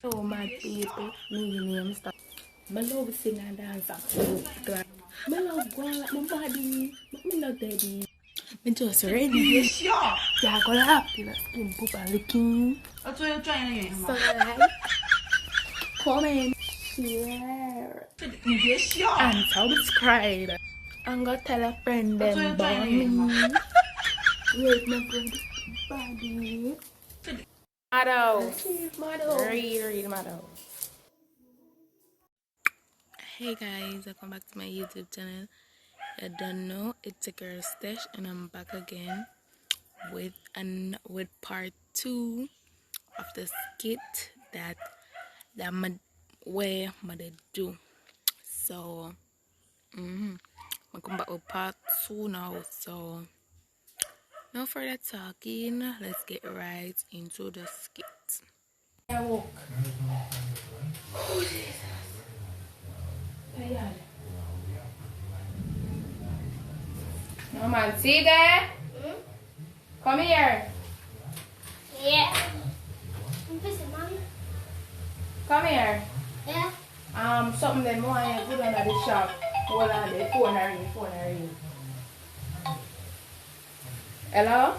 Hello, my people. Me name is I love sing and dance at home. I love going like my body. I love daddy. I'm just ready. Yeah, go happy. Let's skin poop and licking. So like, comment, share, and subscribe. I'm gonna tell a friend them about me. Wait, my good body. Model. Read model. Hey guys, welcome back to my YouTube channel. I don't know, it's a girl stash and I'm back again with part 2 of the skit that where mother do. So I come back with part 2 now. So no further talking, let's get right into the skit. I walk. No man, see there? Come here. Yeah. Mommy. Come here. Yeah. Something that more I put under the shop. Hold on, the phone ring. Hello?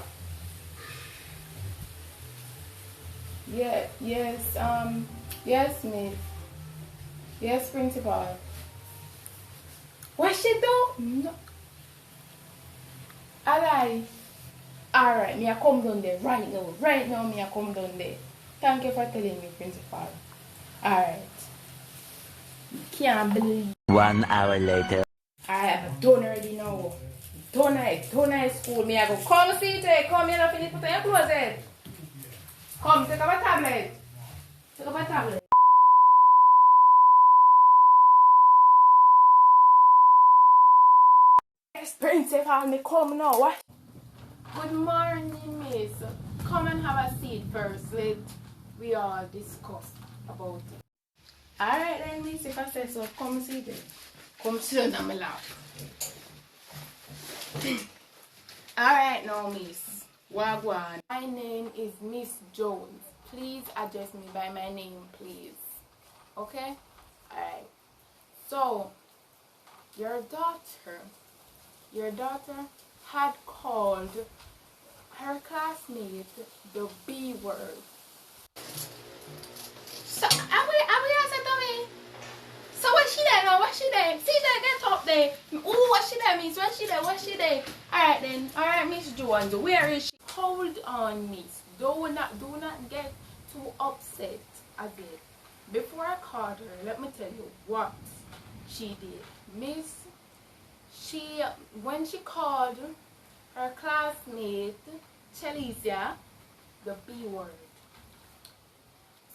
Yeah, yes, miss. Yes, principal. What she do? No. Alright. Alright, me I come down there right now. Right now, me I come down there. Thank you for telling me, principal. Alright. Can't believe. 1 hour later. Alright, I'm done already now. Done school. Me I go, come see it. Come here and finish putting your clothes in. Come, take up a tablet. Take up a tablet. Yes, principal, me come now. What? Good morning, miss. Come and have a seat first. We all discuss about it. Alright then, miss, if I say so, come sit there. Come sit on my lap. Alright now, miss. Wagwan. My name is Miss Jones. Please address me by my name, please. Okay? Alright. So, your daughter had called her classmate the B word. So, are we answer to me? So what she there now? What she there? See that get up there. Ooh, what she there means? What she there? Alright then. Alright, Miss Jones, where is she? Hold on, miss. Do not get too upset again. Before I called her, let me tell you what she did. Miss, when she called her classmate Chalicia the B word.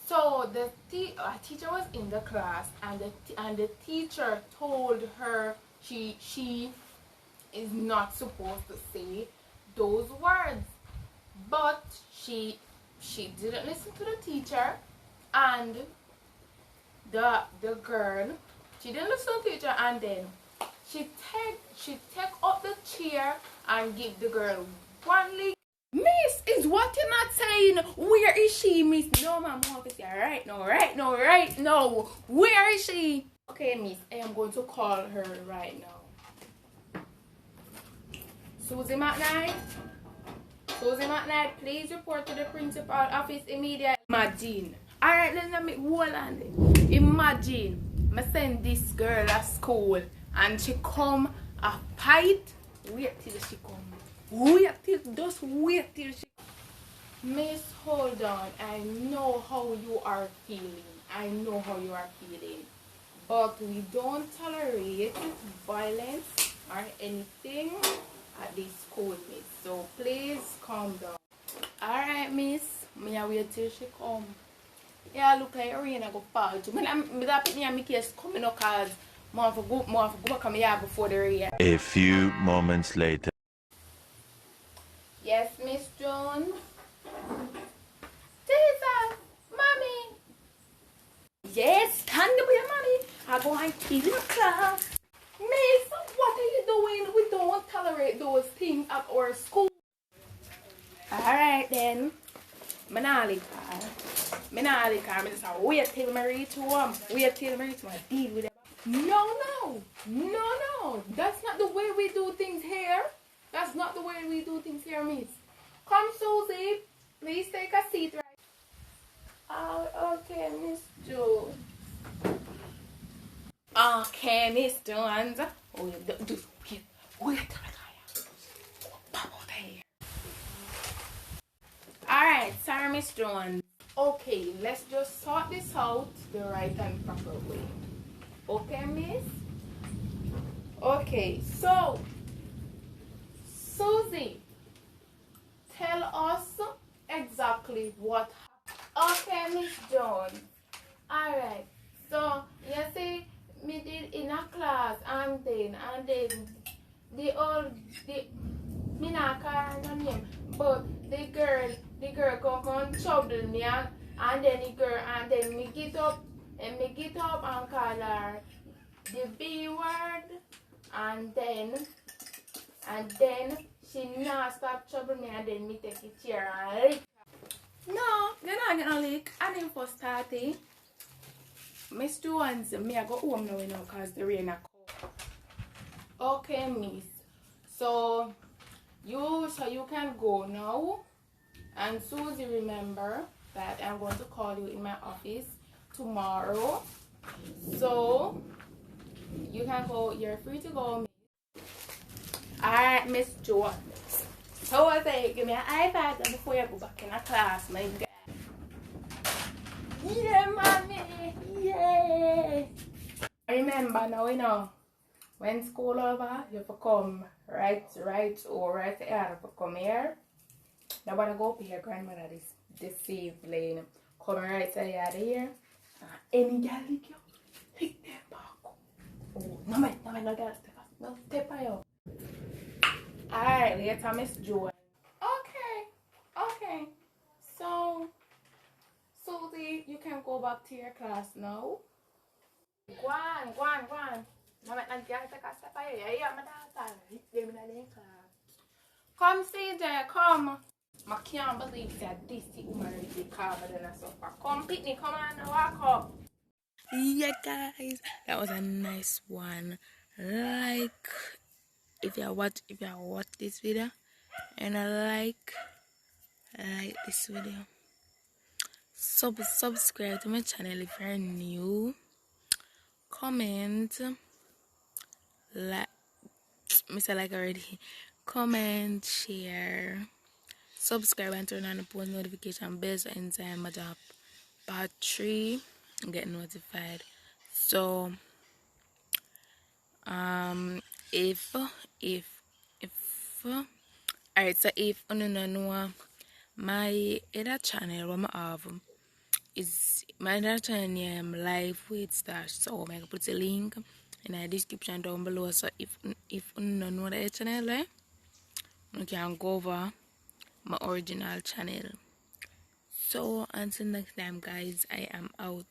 So the teacher was in the class, and the teacher told her she is not supposed to say those words, but she didn't listen to the teacher, and the girl, she didn't listen to the teacher, and then she take up the chair and give the girl one lick. Miss, is what you're not saying. Where is she, miss? No, ma'am, officer. Right now. Where is she? Okay, miss, I am going to call her right now. Suzie McKnight, please report to the principal office immediately. Imagine. Alright, let me hold on. Imagine, I send this girl to school and she come a fight. Wait till she come. Wait till she. Miss, hold on. I know how you are feeling. But we don't tolerate violence or anything at this school, miss. So please calm down. Alright, miss. Me I wait till she come. Yeah, look like rain I go fall. Me that put me and my case coming up cause more of go back on my yard before the rain. A few moments later. Yes, Miss Jones. Jesus, mommy. Yes, stand up with your mommy. I go and kill your class. Miss, what are you doing? We don't tolerate those things at our school. Alright then. Manali. Me not like her. Me just say, wait till me reach home. Wait till me reach home. Deal with it. No. That's not the way we do things here. That's not the way we do things here, miss. Come, Susie. Please take a seat, right? Oh, okay, Miss Joe. Okay, Miss Jones. Oh, wait. Alright, sorry, Miss Jones. Okay, let's just sort this out the right and proper way. Okay, Miss? Okay, so Susie, tell us exactly what happened. Okay, Miss Jones. Alright, so you see, me did in a class and then me not call her name, but the girl come and trouble me and then me get up and call her the B word and then she not stop trouble me and then me take it here and lick. No, you're not gonna lick. I didn't first start it. Miss Jones, me I go home now, cause the rain a come. Okay, miss. So you can go now. And Susie, remember that I'm going to call you in my office tomorrow. So you can go. You're free to go. Alright, Miss Jones. So I say, give me an iPad before you go back in a class, my guy. Yeah, mommy. Yeah. Remember now, when school over, you have to come right here to come here. Nobody go up here, grandmother this safe lane. Come right here. Any girl lick you, lick them back. Oh, no girl step up. No step up. Alright, later, Miss Joy. Okay. So Susie, you can go back to your class now. Go on. No make no girl take a step up here. Yeah, my daughter. Lick them in the class. Come, CJ, come. I can't believe that this woman really carved than a supper. Come, Pitney, come on and walk up. Yeah, guys, that was a nice one. Like, if you watch this video and like this video, subscribe to my channel if you're new. Comment, like, Mr. Like already. Comment, share, subscribe, and turn on the post notification bell so anytime my job part 3 get notified. So if alright, so if you don't know my other channel what I have is my other channel name Live with Stash, so I put a link in the description down below. So if you don't know the channel, you can go over my original channel. So until next time, guys, I am out.